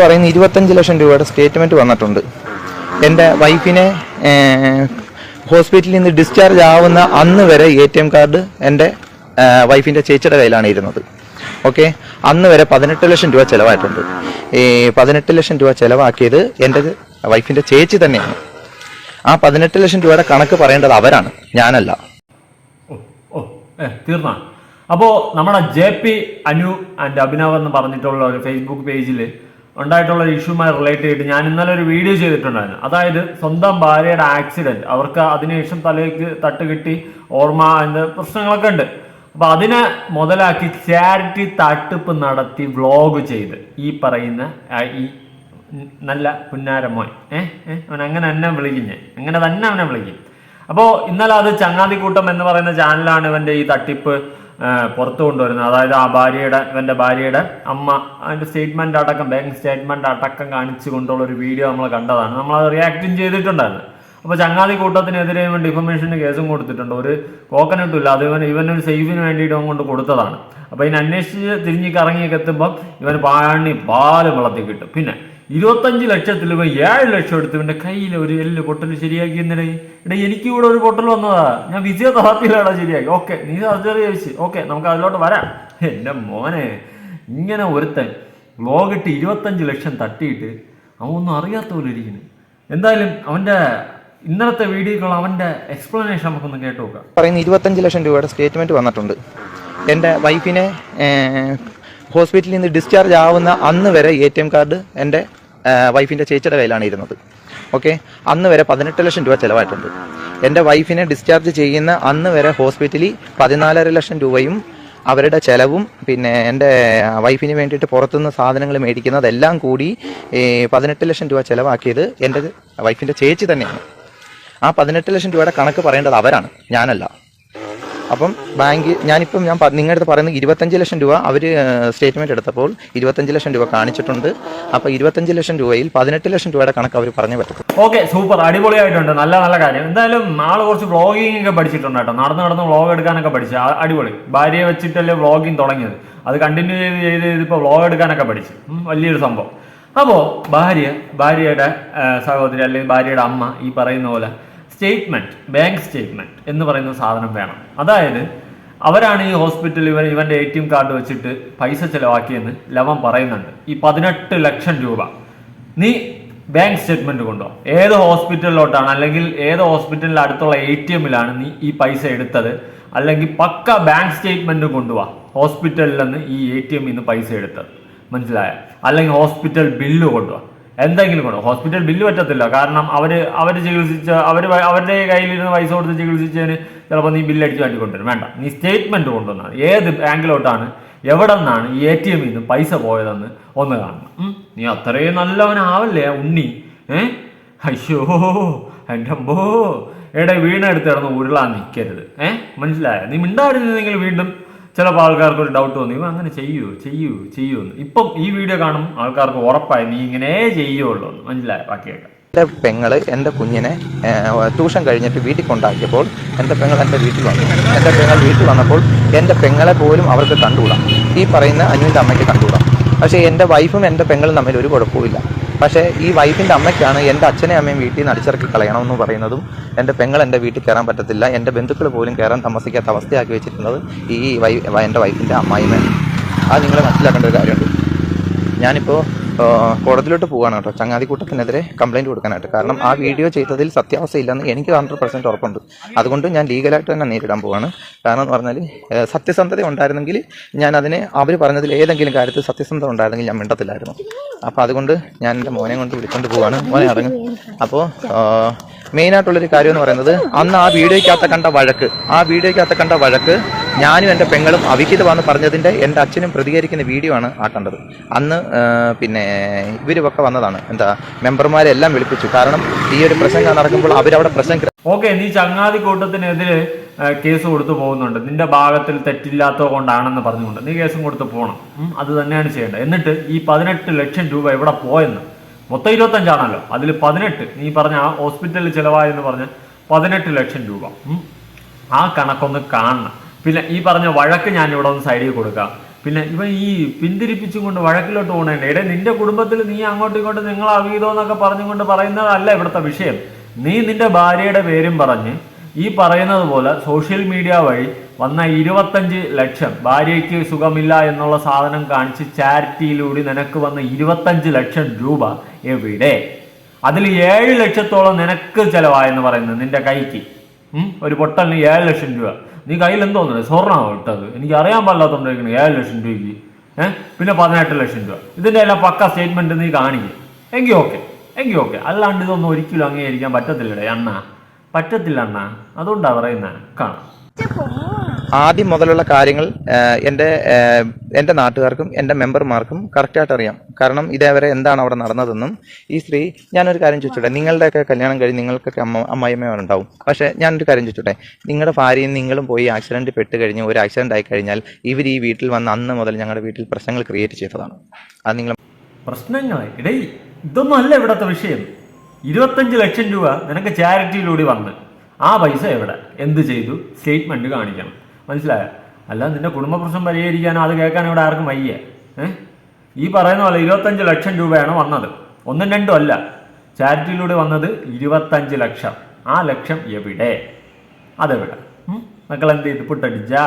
പറയുന്ന 25 ലക്ഷം രൂപയുടെ സ്റ്റേറ്റ്മെൻറ്റ് വന്നിട്ടുണ്ട്. എൻ്റെ വൈഫിനെ ഹോസ്പിറ്റലിൽ നിന്ന് ഡിസ്ചാർജ് ആവുന്ന അന്ന് വരെ ATM കാർഡ് എൻ്റെ വൈഫിൻ്റെ ചേച്ചിയുടെ കയ്യിലാണ് ഇരുന്നത്. ഓക്കെ, അന്ന് വരെ 18 ലക്ഷം രൂപ ചിലവായിട്ടുണ്ട്. ഈ 18 ലക്ഷം രൂപ ചിലവാക്കിയത് എൻ്റെ വൈഫിൻ്റെ ചേച്ചി തന്നെയാണ്. ആ 18 ലക്ഷം രൂപയുടെ കണക്ക് പറയേണ്ടത് അവരാണ്, ഞാനല്ല. തീർന്ന അപ്പോൾ നമ്മുടെ JP അനു ആൻഡ് അഭിനവ് എന്ന് പറഞ്ഞിട്ടുള്ള ഒരു ഫേസ്ബുക്ക് പേജിൽ ഉണ്ടായിട്ടുള്ള ഇഷ്യൂമായി റിലേറ്റ് ചെയ്തിട്ട് ഞാൻ ഇന്നലെ ഒരു വീഡിയോ ചെയ്തിട്ടുണ്ടായിരുന്നു. അതായത് സ്വന്തം ഭാര്യയുടെ ആക്സിഡന്റ്, അവർക്ക് അതിനുശേഷം തലയ്ക്ക് തട്ട് കിട്ടി ഓർമ്മ എന്ന പ്രശ്നങ്ങളൊക്കെ ഉണ്ട്. അപ്പൊ അതിനെ മുതലാക്കി ചാരിറ്റി തട്ടിപ്പ് നടത്തി വ്ളോഗ് ചെയ്ത് ഈ പറയുന്ന ഈ നല്ല പുന്നാരമോൻ അവൻ അങ്ങനെ തന്നെ വിളിക്കും, ഞാൻ അങ്ങനെ തന്നെ അവനെ വിളിക്കും. അപ്പോൾ ഇന്നലെ അത് ചങ്ങാതിക്കൂട്ടം എന്ന് പറയുന്ന ചാനലാണ് ഇവന്റെ ഈ തട്ടിപ്പ് പുറത്തു കൊണ്ടുവരുന്നത്. അതായത് ഇവന്റെ ഭാര്യയുടെ അമ്മ അതിന്റെ സ്റ്റേറ്റ്മെന്റ് അടക്കം, ബാങ്ക് സ്റ്റേറ്റ്മെന്റ് അടക്കം കാണിച്ചു കൊണ്ടുള്ള ഒരു വീഡിയോ നമ്മൾ കണ്ടതാണ്. നമ്മളത് റിയാക്റ്റും ചെയ്തിട്ടുണ്ടായിരുന്നു. അപ്പോൾ ചങ്ങാതി കൂട്ടത്തിനെതിരെ ഇവൻ ഡിഫമേഷന് കേസും കൊടുത്തിട്ടുണ്ട്. ഒരു കോക്കനട്ടും ഇല്ല, അത് ഇവനൊരു സേഫിന് വേണ്ടിയിട്ട് അവൻ കൊണ്ട് കൊടുത്തതാണ്. അപ്പോൾ ഇതിനെ അന്വേഷിച്ച് തിരിഞ്ഞ് കറങ്ങിയൊക്കെ എത്തുമ്പോൾ ഇവൻ പാല് വെള്ളത്തിൽ കിട്ടും. പിന്നെ 25 ലക്ഷത്തിൽ ഇവ 7 ലക്ഷം എടുത്ത് ഇവന്റെ കയ്യിൽ ഒരു എല്ല് പൊട്ടൽ ശരിയാക്കി. ഇന്നലെ എനിക്ക് കൂടെ ഒരു പൊട്ടൽ വന്നതാ, ഞാൻ ഫിസിയോതെറാപ്പിയിലാണോ ശരിയാക്കി. ഓക്കെ, നീ സർജറി ചോദിച്ചു, ഓക്കെ നമുക്ക് അതിലോട്ട് വരാം. എൻ്റെ മോനെ, ഇങ്ങനെ ഒരുത്തൻ വ്ലോഗിട്ട് 25 ലക്ഷം തട്ടിയിട്ട് അവൻ ഒന്നും അറിയാത്ത പോലെ ഇരിക്കുന്നു. എന്തായാലും അവന്റെ ഇന്നലത്തെ വീഡിയോകൾ അവന്റെ എക്സ്പ്ലനേഷൻ നമുക്കൊന്ന് കേട്ടു നോക്കാം. പറയുന്ന 25 ലക്ഷം രൂപയുടെ സ്റ്റേറ്റ്മെന്റ് വന്നിട്ടുണ്ട്. എൻ്റെ വൈഫിനെ ഹോസ്പിറ്റലിൽ നിന്ന് ഡിസ്ചാർജ് ആവുന്ന അന്ന് വരെ ATM കാർഡ് എൻ്റെ വൈഫിൻ്റെ ചേച്ചിയുടെ കയ്യിലാണ് ഇരുന്നത്. ഓക്കെ, അന്ന് വരെ 18 ലക്ഷം രൂപ ചിലവായിട്ടുണ്ട്. എൻ്റെ വൈഫിനെ ഡിസ്ചാർജ് ചെയ്യുന്ന അന്ന് വരെ ഹോസ്പിറ്റലിൽ 14.5 ലക്ഷം രൂപയും അവരുടെ ചെലവും പിന്നെ എൻ്റെ വൈഫിന് വേണ്ടിയിട്ട് പുറത്തുനിന്ന് സാധനങ്ങൾ മേടിക്കുന്നതെല്ലാം കൂടി 18 ലക്ഷം രൂപ ചിലവാക്കിയത് എൻ്റെ വൈഫിൻ്റെ ചേച്ചി തന്നെയാണ്. ആ 18 ലക്ഷം രൂപയുടെ കണക്ക് പറയേണ്ടത് അവരാണ്, ഞാനല്ല. അപ്പം ഞാൻ നിങ്ങളുടെ അടുത്ത് പറയുന്നത് 25 ലക്ഷം രൂപ അവർ സ്റ്റേറ്റ്മെൻറ്റ് എടുത്തപ്പോൾ 25 ലക്ഷം രൂപ കാണിച്ചിട്ടുണ്ട്. അപ്പോൾ 25 ലക്ഷം രൂപയിൽ 18 ലക്ഷം രൂപയുടെ കണക്ക് അവർ പറഞ്ഞു പറ്റും. ഓക്കെ, സൂപ്പർ, അടിപൊളിയായിട്ടുണ്ട്. നല്ല കാര്യം. എന്തായാലും ആള് കുറച്ച് വ്ളോഗിങ് ഒക്കെ പഠിച്ചിട്ടുണ്ട് കേട്ടോ. നടന്ന് വ്ളോഗ് എടുക്കാനൊക്കെ പഠിച്ചു, അടിപൊളി. ഭാര്യയെ വെച്ചിട്ടല്ലേ വ്ളോഗിങ് തുടങ്ങിയത്, അത് കണ്ടിന്യൂ ചെയ്ത് ഇപ്പോൾ വ്ളോഗ് എടുക്കാനൊക്കെ പഠിച്ചു. വലിയൊരു സംഭവം. അപ്പോൾ ഭാര്യയുടെ സഹോദരി അല്ലെങ്കിൽ ഭാര്യയുടെ അമ്മ ഈ പറയുന്ന പോലെ സ്റ്റേറ്റ്മെന്റ്, ബാങ്ക് സ്റ്റേറ്റ്മെന്റ് എന്ന് പറയുന്ന സാധനം വേണം. അതായത് അവരാണ് ഈ ഹോസ്പിറ്റലിൽ ഇവന്റെ ATM കാർഡ് വെച്ചിട്ട് പൈസ ചെലവാക്കിയെന്ന് ലവൻ പറയുന്നുണ്ട്. ഈ 18 ലക്ഷം രൂപ നീ ബാങ്ക് സ്റ്റേറ്റ്മെന്റ് കൊണ്ടുപോ, ഏത് ഹോസ്പിറ്റലിലോട്ടാണ് അല്ലെങ്കിൽ ഏത് ഹോസ്പിറ്റലിന്റെ അടുത്തുള്ള ATM-ലാണ് നീ ഈ പൈസ എടുത്തത്, അല്ലെങ്കിൽ പക്ക ബാങ്ക് സ്റ്റേറ്റ്മെന്റ് കൊണ്ടുപോവാ ഹോസ്പിറ്റലിൽ നിന്ന് ഈ ATM-ൽ നിന്ന് പൈസ എടുത്തത്, മനസ്സിലായ? അല്ലെങ്കിൽ ഹോസ്പിറ്റൽ ബില്ല് കൊണ്ടുപോവാ, എന്തെങ്കിലും കൊണ്ടോ. ഹോസ്പിറ്റൽ ബില്ല് പറ്റത്തില്ല, കാരണം അവർ ചികിത്സിച്ച അവരുടെ കയ്യിലിരുന്ന് പൈസ കൊടുത്ത് ചികിത്സിച്ചതിന് ചിലപ്പോൾ നീ ബില്ലടിച്ച് മാറ്റി കൊണ്ടുവരും. വേണ്ട, നീ സ്റ്റേറ്റ്മെന്റ് കൊണ്ടുവന്നാൽ ഏത് ബാങ്കിലോട്ടാണ് എവിടെ നിന്നാണ് ഈ ATM-ൽ നിന്ന് പൈസ പോയതെന്ന് ഒന്ന് കാണണം. നീ അത്രയും നല്ലവനാവല്ലേ ഉണ്ണി. അയ്യോ എൻ്റെ അമ്പോ, വീണെടുത്ത് കിടന്ന് ഉരുളാൻ നിൽക്കരുത്. മനസ്സിലായ? നീ മിണ്ടാടിരുന്നെങ്കിൽ വീണ്ടും ചിലപ്പോൾ ആൾക്കാർക്ക് ഒരു ഡൗട്ട് തോന്നി, അങ്ങനെ ചെയ്യുമെന്ന്. ഇപ്പം ഈ വീഡിയോ കാണും ആൾക്കാർക്ക് ഉറപ്പായി നീ ഇങ്ങനെ ചെയ്യുള്ളൂ എന്ന്. മനസ്സിലായ? ബാക്കിയൊക്കെ എൻ്റെ പെങ്ങള് എൻ്റെ കുഞ്ഞിനെ ട്യൂഷൻ കഴിഞ്ഞിട്ട് വീട്ടിൽ കൊണ്ടാക്കിയപ്പോൾ എൻ്റെ പെങ്ങൾ എൻ്റെ വീട്ടിൽ വന്നു. എൻ്റെ പെങ്ങൾ വീട്ടിൽ വന്നപ്പോൾ എൻ്റെ പെങ്ങളെ പോലും അവർക്ക് കണ്ടുകൂടാം, ഈ പറയുന്ന അനുവിൻ്റെ അമ്മയ്ക്ക് കണ്ടുകൂടാം. പക്ഷേ എൻ്റെ വൈഫും എൻ്റെ പെങ്ങളും തമ്മിൽ ഒരു കുഴപ്പമില്ല. പക്ഷേ ഈ വൈഫിൻ്റെ അമ്മയ്ക്കാണ് എൻ്റെ അച്ഛനെയും അമ്മയും വീട്ടിൽ നിന്ന് അടിച്ചിറക്കി കളയണമെന്ന് പറയുന്നതും, എൻ്റെ പെങ്ങൾ എൻ്റെ വീട്ടിൽ കയറാൻ പറ്റത്തില്ല, എൻ്റെ ബന്ധുക്കൾ പോലും കയറാൻ താമസിക്കാത്ത അവസ്ഥയാക്കി വെച്ചിരിക്കുന്നത് ഈ എൻ്റെ വൈഫിൻ്റെ അമ്മായിമ്മയാണ്. അത് നിങ്ങൾ മനസ്സിലാക്കേണ്ട ഒരു കാര്യമുണ്ട്. ഞാനിപ്പോൾ കോടതിയിലോട്ട് പോവുകയാണ് കേട്ടോ, ചങ്ങാതിക്കൂട്ടത്തിനെതിരെ കംപ്ലയിൻറ്റ് കൊടുക്കാനായിട്ട്. കാരണം ആ വീഡിയോ ചെയ്തതിൽ സത്യാവസ്ഥയില്ലെന്ന് എനിക്ക് 100% ഉറപ്പുണ്ട്. അതുകൊണ്ട് ഞാൻ ലീഗലായിട്ട് തന്നെ നേരിടാൻ പോവാണ്. കാരണം എന്ന് പറഞ്ഞാൽ സത്യസന്ധത ഉണ്ടായിരുന്നെങ്കിൽ ഞാൻ അതിനെ, അവർ പറഞ്ഞതിൽ ഏതെങ്കിലും കാര്യത്തിൽ സത്യസന്ധത ഉണ്ടായിരുന്നെങ്കിൽ ഞാൻ മിണ്ടത്തില്ലായിരുന്നു. അപ്പോൾ അതുകൊണ്ട് ഞാൻ എൻ്റെ മോനെ കൊണ്ട് വിളിച്ചുകൊണ്ട് പോവാണ്. മോനെ അടങ്ങും. അപ്പോൾ മെയിനായിട്ടുള്ളൊരു കാര്യം എന്ന് പറയുന്നത്, അന്ന് ആ വീഡിയോയ്ക്കകത്ത് കണ്ട വഴക്ക് ഞാനും എൻ്റെ പെങ്ങളും അവിഹിത വന്ന് പറഞ്ഞതിൻ്റെ എൻ്റെ അച്ഛനും പ്രതികരിക്കുന്ന വീഡിയോ ആണ് ആ കണ്ടത്. അന്ന് പിന്നെ ഇവരൊക്കെ വന്നതാണ്, മെമ്പർമാരെല്ലാം വിളിപ്പിച്ചു. കാരണം ഈ ഒരു പ്രസംഗം നടക്കുമ്പോൾ അവരവിടെ പ്രസംഗം. ഓക്കെ, നീ ചങ്ങാതി കൂട്ടത്തിനെതിരെ കേസ് കൊടുത്തു പോകുന്നുണ്ട്, നിന്റെ ഭാഗത്തിൽ തെറ്റില്ലാത്തത് കൊണ്ടാണെന്ന് പറഞ്ഞുകൊണ്ട് നീ കേസും കൊടുത്ത് പോകണം. അത് തന്നെയാണ് ചെയ്യേണ്ടത്. എന്നിട്ട് ഈ 18 ലക്ഷം രൂപ എവിടെ പോയെന്ന്, മൊത്തം 25 അതിൽ 18 നീ പറഞ്ഞ ആ ഹോസ്പിറ്റലിൽ ചിലവായെന്ന് പറഞ്ഞ 18 ലക്ഷം രൂപ, ആ കണക്കൊന്ന് കാണണം. പിന്നെ ഈ പറഞ്ഞ വഴക്ക് ഞാൻ ഇവിടെ ഒന്ന് സൈഡിൽ കൊടുക്കാം. പിന്നെ ഇവൻ ഈ പിന്തിരിപ്പിച്ചും കൊണ്ട് വഴക്കിലോട്ട് പോകണേണ്ട ഇടേ നിന്റെ കുടുംബത്തിൽ നീ അങ്ങോട്ടും ഇങ്ങോട്ടും നിങ്ങൾ അവീതം എന്നൊക്കെ പറഞ്ഞുകൊണ്ട് പറയുന്നതല്ല ഇവിടുത്തെ വിഷയം. നീ നിന്റെ ഭാര്യയുടെ പേരും പറഞ്ഞ് ഈ പറയുന്നത് പോലെ സോഷ്യൽ മീഡിയ വഴി വന്ന 25 ലക്ഷം ഭാര്യയ്ക്ക് സുഖമില്ല എന്നുള്ള സാധനം കാണിച്ച് ചാരിറ്റിയിലൂടെ നിനക്ക് വന്ന 25 ലക്ഷം രൂപ എവിടെ? അതിൽ 7 ലക്ഷത്തോളം നിനക്ക് ചെലവായെന്ന് പറയുന്നത് നിന്റെ കൈക്ക്. ഒരു പൊട്ടലിന് 7 ലക്ഷം രൂപ. നീ കയ്യിൽ എന്തോന്നു സ്വർണ്ണമാണ് ഇട്ടത്? എനിക്ക് അറിയാൻ പാടില്ലാത്തോണ്ടിരിക്കണം 7 ലക്ഷം രൂപയ്ക്ക്. പിന്നെ 18 ലക്ഷം രൂപ. ഇതിന്റെ എല്ലാം പക്ക സ്റ്റേറ്റ്മെന്റ് നീ കാണിക്കും. എങ്കിൽ ഓക്കെ. അല്ലാണ്ട് ഇതൊന്നും ഒരിക്കലും അംഗീകരിക്കാൻ പറ്റത്തില്ലടേ അണ്ണ, പറ്റത്തില്ല അണ്ണ. അതുകൊണ്ടാ പറയുന്ന കാണാം. ആദ്യം മുതലുള്ള കാര്യങ്ങൾ എൻ്റെ നാട്ടുകാർക്കും എൻ്റെ മെമ്പർമാർക്കും കറക്റ്റായിട്ട് അറിയാം. കാരണം ഇതേവരെ എന്താണ് അവിടെ നടന്നതെന്നും ഈ സ്ത്രീ, ഞാനൊരു കാര്യം ചോദിച്ചോട്ടെ, നിങ്ങളുടെയൊക്കെ കല്യാണം കഴിഞ്ഞ് നിങ്ങൾക്കൊക്കെ അമ്മായിമ്മമാരുണ്ടാവും. പക്ഷേ ഞാനൊരു കാര്യം ചോദിച്ചോട്ടെ, നിങ്ങളുടെ ഭാര്യയും നിങ്ങളും പോയി ആക്സിഡൻറ്റ് പെട്ട് കഴിഞ്ഞ് ഒരു ആക്സിഡൻ്റ് ആയി കഴിഞ്ഞാൽ ഇവർ ഈ വീട്ടിൽ വന്ന് അന്ന് മുതൽ ഞങ്ങളുടെ വീട്ടിൽ പ്രശ്നങ്ങൾ ക്രിയേറ്റ് ചെയ്തതാണ്. അത് നിങ്ങൾ പ്രശ്നങ്ങൾ ഇടേ ഇതൊന്നും അല്ല ഇവിടത്തെ വിഷയം. 25 ലക്ഷം രൂപ നിനക്ക് ചാരിറ്റിയിലൂടെ വന്ന് ആ പൈസ എവിടെ, എന്ത് ചെയ്തു, സ്റ്റേറ്റ്മെന്റ് കാണിക്കണം. മനസ്സിലായോ? അല്ല നിന്റെ കുടുംബ പ്രശ്നം പരിഹരിക്കാനോ അത് കേൾക്കാനോ ഇവിടെ ആർക്കും വയ്യ. ഈ പറയുന്ന പോലെ 25 ലക്ഷം രൂപയാണ് വന്നത്, 1ഉം 2ഉം അല്ല. ചാരിറ്റിയിലൂടെ വന്നത് 25 ലക്ഷം. ആ ലക്ഷം എവിടെ? അതെവിടെ? മക്കൾ എന്ത് ചെയ്ത് പുട്ടടിച്ചാ?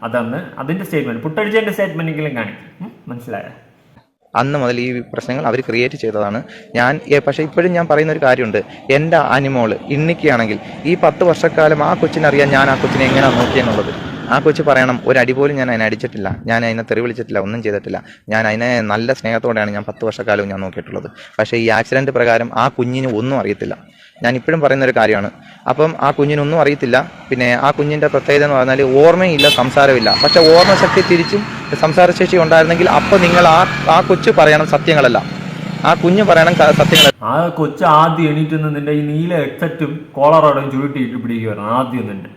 അതന്ന് അതിന്റെ സ്റ്റേറ്റ്മെന്റ്, പുട്ടടിച്ചതിന്റെ സ്റ്റേറ്റ്മെന്റെങ്കിലും കാണിക്കും. മനസ്സിലായോ? അന്ന് മുതൽ ഈ പ്രശ്നങ്ങൾ അവർ ക്രിയേറ്റ് ചെയ്തതാണ്. പക്ഷേ ഇപ്പോഴും ഞാൻ പറയുന്ന ഒരു കാര്യമുണ്ട്. എൻ്റെ അനിമോള് ഇന്നിക്കാണെങ്കിൽ ഈ 10 വർഷക്കാലം ആ കൊച്ചിനറിയാം ഞാൻ ആ കൊച്ചിനെ എങ്ങനെയാണ് നോക്കിയെന്നുള്ളത്. ആ കൊച്ചു പറയണം, ഒരടി പോലും ഞാൻ അതിനെ അടിച്ചിട്ടില്ല, ഞാൻ അതിനെ തെറി വിളിച്ചിട്ടില്ല, ഒന്നും ചെയ്തിട്ടില്ല. ഞാൻ അതിനെ നല്ല സ്നേഹത്തോടെയാണ് ഞാൻ 10 വർഷക്കാലവും ഞാൻ നോക്കിയിട്ടുള്ളത്. പക്ഷേ ഈ ആക്സിഡൻറ്റ് പ്രകാരം ആ കുഞ്ഞിന് ഒന്നും അറിയത്തില്ല. ഞാൻ ഇപ്പോഴും പറയുന്നൊരു കാര്യമാണ്. അപ്പം ആ കുഞ്ഞിനൊന്നും അറിയത്തില്ല. പിന്നെ ആ കുഞ്ഞിൻ്റെ പ്രത്യേകത എന്ന് പറഞ്ഞാൽ ഓർമ്മയില്ല, സംസാരമില്ല. പക്ഷെ ഓർമ്മശക്തി തിരിച്ചും സംസാരശേഷി ഉണ്ടായിരുന്നെങ്കിൽ അപ്പം നിങ്ങൾ ആ കൊച്ചു പറയണം സത്യങ്ങളല്ല, ആ കുഞ്ഞ് പറയണം സത്യങ്ങൾ. ആ കൊച്ചു ആദ്യം എണീറ്റ് നിന്റെ ഈ നീല ഹെഡ്സെറ്റും കോളറോടും ചുരുട്ടിയിട്ട് പിടിക്കുകയാണ് ആദ്യം നിന്നെ.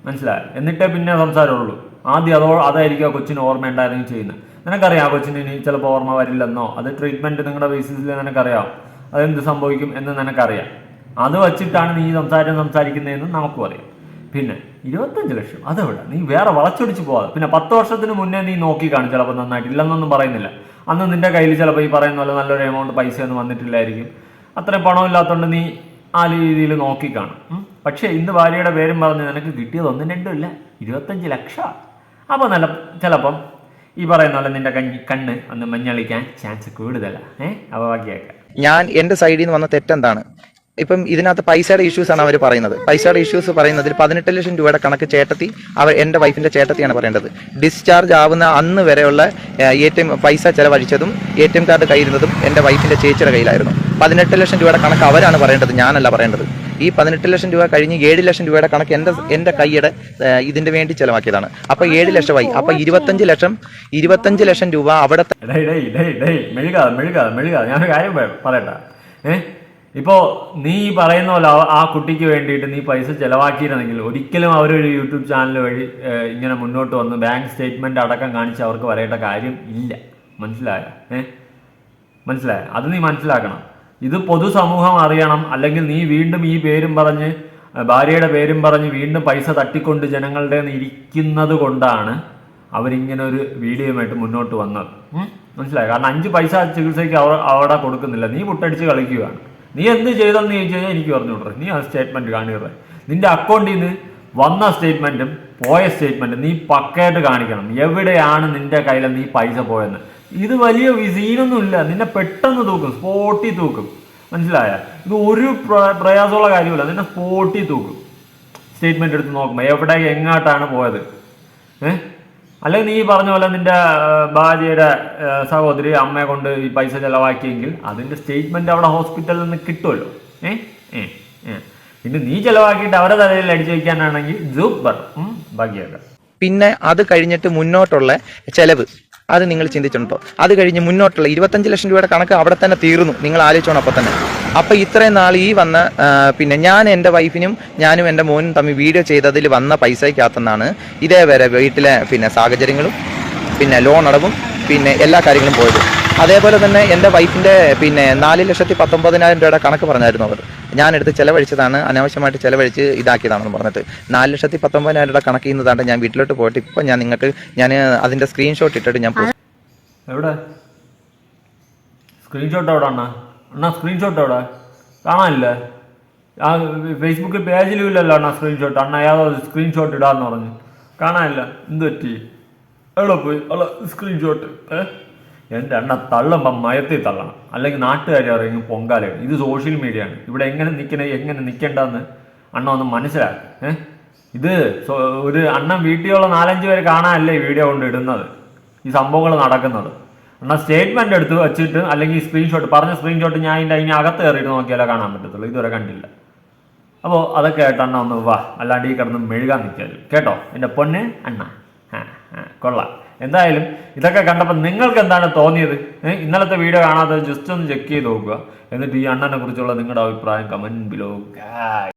മനസ്സിലായോ? എന്നിട്ടേ പിന്നെ സംസാരമുള്ളൂ. ആദ്യം അതായിരിക്കും ആ കൊച്ചിന് ഓർമ്മ ഉണ്ടായിരുന്നെങ്കിൽ ചെയ്യുന്നത്. നിനക്കറിയാം ആ കൊച്ചിന് ഇനി ചിലപ്പോൾ ഓർമ്മ വരില്ലെന്നോ, അത് ട്രീറ്റ്മെന്റ് നിങ്ങളുടെ ബേസിസിൽ നിനക്കറിയാം അതെന്ത് സംഭവിക്കും എന്ന് നിനക്കറിയാം. അത് വച്ചിട്ടാണ് നീ സംസാരിക്കുന്നതെന്ന് നമുക്കും അറിയാം. പിന്നെ 25 ലക്ഷം അതെവിടെ? നീ വേറെ വളച്ചൊടിച്ച് പോവാതെ. പിന്നെ 10 വർഷത്തിന് മുന്നേ നീ നോക്കി കാണും, ചിലപ്പോൾ നന്നായിട്ട് ഇല്ലെന്നൊന്നും പറയുന്നില്ല. അന്ന് നിന്റെ കയ്യിൽ ചിലപ്പോൾ ഈ പറയുന്ന പോലെ നല്ലൊരു എമൗണ്ട് പൈസയൊന്നും വന്നിട്ടില്ലായിരിക്കും. അത്രയും പണമില്ലാത്തതുകൊണ്ട് നീ ആ രീതിയിൽ നോക്കി കാണും. പക്ഷേ ഇന്ന് ഭാര്യയുടെ പേരും പറഞ്ഞ് നിനക്ക് കിട്ടിയത് 1ഉം 2ഉം ഇല്ല, 25 ലക്ഷം. അപ്പോൾ ചിലപ്പം ഈ പറയുന്ന പോലെ നിന്റെ കണ്ണ് ഒന്ന് മഞ്ഞളിക്കാൻ ചാൻസ് കൂടുതലാണ്. അപ്പോൾ ബാക്കിയാക്കാം. ഞാൻ എൻ്റെ സൈഡിൽ നിന്ന് വന്ന തെറ്റെന്താണ്? ഇപ്പം ഇതിനകത്ത് പൈസയുടെ ഇഷ്യൂസ് ആണ് അവർ പറയുന്നത്. പൈസയുടെ ഇഷ്യൂസ് പറയുന്നതിൽ 18 ലക്ഷം രൂപയുടെ കണക്ക് ചേട്ടത്തി, എൻ്റെ വൈഫിൻ്റെ ചേട്ടത്തിയാണ് പറയേണ്ടത്. ഡിസ്ചാർജ് ആവുന്ന അന്ന് വരെയുള്ള ATM പൈസ ചെലവഴിച്ചതും ATM കാർഡ് കയ്യിരുന്നതും എൻ്റെ വൈഫിൻ്റെ ചേച്ചിയുടെ കയ്യിലായിരുന്നു. 18 ലക്ഷം രൂപയുടെ കണക്ക് അവരാണ് പറയേണ്ടത്, ഞാനല്ല പറയേണ്ടത്. ഈ 18 ലക്ഷം രൂപ കഴിഞ്ഞ് 7 ലക്ഷം രൂപയുടെ കണക്ക് എൻ്റെ കൈയുടെ ഇതിന്റെ വേണ്ടി ചെലവാക്കിയതാണ്. അപ്പൊ 7 ലക്ഷമായി. അപ്പൊ 25 ലക്ഷം രൂപ അവിടെ. ഞാനൊരു കാര്യം പറയട്ടെ. ഇപ്പോ നീ പറയുന്ന പോലെ ആ കുട്ടിക്ക് വേണ്ടിയിട്ട് നീ പൈസ ചെലവാക്കിയിരുന്നെങ്കിൽ ഒരിക്കലും അവരൊരു യൂട്യൂബ് ചാനൽ വഴി ഇങ്ങനെ മുന്നോട്ട് വന്ന് ബാങ്ക് സ്റ്റേറ്റ്മെന്റ് അടക്കം കാണിച്ച് അവർക്ക് പറയേണ്ട കാര്യം ഇല്ല. മനസ്സിലായോ? അത് നീ മനസ്സിലാക്കണം. ഇത് പൊതുസമൂഹം അറിയണം. അല്ലെങ്കിൽ നീ വീണ്ടും ഈ പേരും പറഞ്ഞ് ഭാര്യയുടെ പേരും പറഞ്ഞ് വീണ്ടും പൈസ തട്ടിക്കൊണ്ട് ജനങ്ങളുടെ ഇരിക്കുന്നത് കൊണ്ടാണ് അവരിങ്ങനെ ഒരു വീഡിയോയുമായിട്ട് മുന്നോട്ട് വന്നത്. മനസ്സിലായോ? കാരണം 5 പൈസ ചികിത്സയ്ക്ക് അവിടെ കൊടുക്കുന്നില്ല. നീ പുട്ടടിച്ച് കളിക്കുകയാണ്. നീ എന്ത് ചെയ്തെന്ന് ചോദിച്ചു കഴിഞ്ഞാൽ എനിക്ക് പറഞ്ഞുവിട്രെ. നീ ആ സ്റ്റേറ്റ്മെന്റ് കാണിടുക. നിന്റെ അക്കൗണ്ടിൽ നിന്ന് വന്ന സ്റ്റേറ്റ്മെന്റും പോയ സ്റ്റേറ്റ്മെന്റും നീ പക്കയായിട്ട് കാണിക്കണം. എവിടെയാണ് നിന്റെ കയ്യിൽ നീ പൈസ പോയെന്ന്. ഇത് വലിയ സീനൊന്നും ഇല്ല. നിന്നെ പെട്ടെന്ന് തൂക്കും, സ്പോട്ടിൽ തൂക്കും. മനസ്സിലായ? ഇത് ഒരു പ്രയാസമുള്ള കാര്യമില്ല. നിന്നെ സ്പോട്ടിൽ തൂക്കും. സ്റ്റേറ്റ്മെന്റ് എടുത്ത് നോക്കുമ്പോൾ എവിടെ എങ്ങോട്ടാണ് പോയത്. അല്ലെങ്കിൽ നീ പറഞ്ഞ പോലെ നിന്റെ ഭാര്യയുടെ സഹോദരി അമ്മയെ കൊണ്ട് ഈ പൈസ ചെലവാക്കിയെങ്കിൽ അതിന്റെ സ്റ്റേറ്റ്മെന്റ് അവിടെ ഹോസ്പിറ്റലിൽ നിന്ന് കിട്ടുമല്ലോ. പിന്നെ നീ ചെലവാക്കിയിട്ട് അവരെ തലയിൽ അടിച്ചു വയ്ക്കാനാണെങ്കിൽ സൂപ്പർ, ഭാഗ്യമാക്കാം. പിന്നെ അത് കഴിഞ്ഞിട്ട് മുന്നോട്ടുള്ള ചെലവ് അത് നിങ്ങൾ ചിന്തിച്ചിട്ടുണ്ടോ? അത് കഴിഞ്ഞ് മുന്നോട്ടുള്ള 25 ലക്ഷം രൂപയുടെ കണക്ക് അവിടെ തന്നെ തീർന്നു. നിങ്ങൾ ആലോചിച്ചോണം. അപ്പം തന്നെ അപ്പം ഇത്രയും നാൾ ഈ വന്ന പിന്നെ ഞാൻ എൻ്റെ വൈഫിനും ഞാനും എൻ്റെ മോനും തമ്മിൽ വീഡിയോ ചെയ്തതിൽ വന്ന പൈസയ്ക്കകത്തുനിന്നാണ് ഇതേവരെ വീട്ടിലെ പിന്നെ സാഹചര്യങ്ങളും പിന്നെ ലോൺ അടവും പിന്നെ എല്ലാ കാര്യങ്ങളും പോയത്. അതേപോലെ തന്നെ എൻ്റെ വൈഫിൻ്റെ പിന്നെ 4,19,000 രൂപയുടെ കണക്ക് പറഞ്ഞായിരുന്നു അവർ. ഞാനെടുത്ത് ചിലവഴിച്ചതാണ്, അനാവശ്യമായിട്ട് ചിലവഴിച്ച് ഇതാക്കിയതാണെന്ന് പറഞ്ഞിട്ട് 4,19,000 രൂപയുടെ കണക്ക് ചെയ്യുന്നതാണ്. ഞാൻ വീട്ടിലോട്ട് പോയിട്ട് ഇപ്പം ഞാൻ നിങ്ങൾക്ക് അതിൻ്റെ സ്ക്രീൻഷോട്ട് ഇട്ടിട്ട് ഞാൻ എവിടെ സ്ക്രീൻഷോട്ട് എവിടെ അണ്ണാ സ്ക്രീൻഷോട്ട് എവിടെ കാണാനില്ലേ? ആ ഫേസ്ബുക്കിൽ പേജിലും ഇല്ലല്ലോ അണ്ണാ സ്ക്രീൻഷോട്ട്. അണ്ണ ഏതോ സ്ക്രീൻഷോട്ട് ഇടാന്ന് പറഞ്ഞു, കാണാനില്ല. എന്ത് പറ്റി? എവിടെ പോയി സ്ക്രീൻഷോട്ട്? എൻ്റെ അണ്ണ തള്ളുമ്പം മയത്തിൽ തള്ളണം, അല്ലെങ്കിൽ നാട്ടുകാർ അറിയും പൊങ്കാലയാണ്. ഇത് സോഷ്യൽ മീഡിയ ആണ്, ഇവിടെ എങ്ങനെ നിൽക്കേണ്ടതെന്ന് അണ്ണ ഒന്ന് മനസ്സിലാക്കും. ഇത് ഒരു അണ്ണൻ വീട്ടിലുള്ള 4-5 പേര് കാണാനല്ലേ ഈ വീഡിയോ കൊണ്ട് ഇടുന്നത്, ഈ സംഭവങ്ങൾ നടക്കുന്നത്. എന്നാൽ സ്റ്റേറ്റ്മെന്റ് എടുത്ത് വെച്ചിട്ട് അല്ലെങ്കിൽ സ്ക്രീൻഷോട്ട് പറഞ്ഞ സ്ക്രീൻഷോട്ട് ഞാൻ അതിന് അകത്ത് കയറിയിട്ട് നോക്കിയാലേ കാണാൻ പറ്റത്തുള്ളൂ. ഇതുവരെ കണ്ടില്ല. അപ്പോൾ അതൊക്കെ ആയിട്ട് അണ്ണ ഒന്ന് വാ, അല്ലാണ്ട് ഈ കിടന്ന് മെഴുകാൻ നിൽക്കരുത് കേട്ടോ എൻ്റെ പൊന്ന് അണ്ണ. കൊള്ളാം. എന്തായാലും ഇതൊക്കെ കണ്ടപ്പോൾ നിങ്ങൾക്ക് എന്താണ് തോന്നിയത്? ഇന്നലത്തെ വീഡിയോ കാണാതെ ജസ്റ്റ് ഒന്ന് ചെക്ക് ചെയ്ത് നോക്കുക. എന്നിട്ട് ഈ അണ്ണനെ കുറിച്ചുള്ള നിങ്ങളുടെ അഭിപ്രായം കമന്റ് ബിലോ.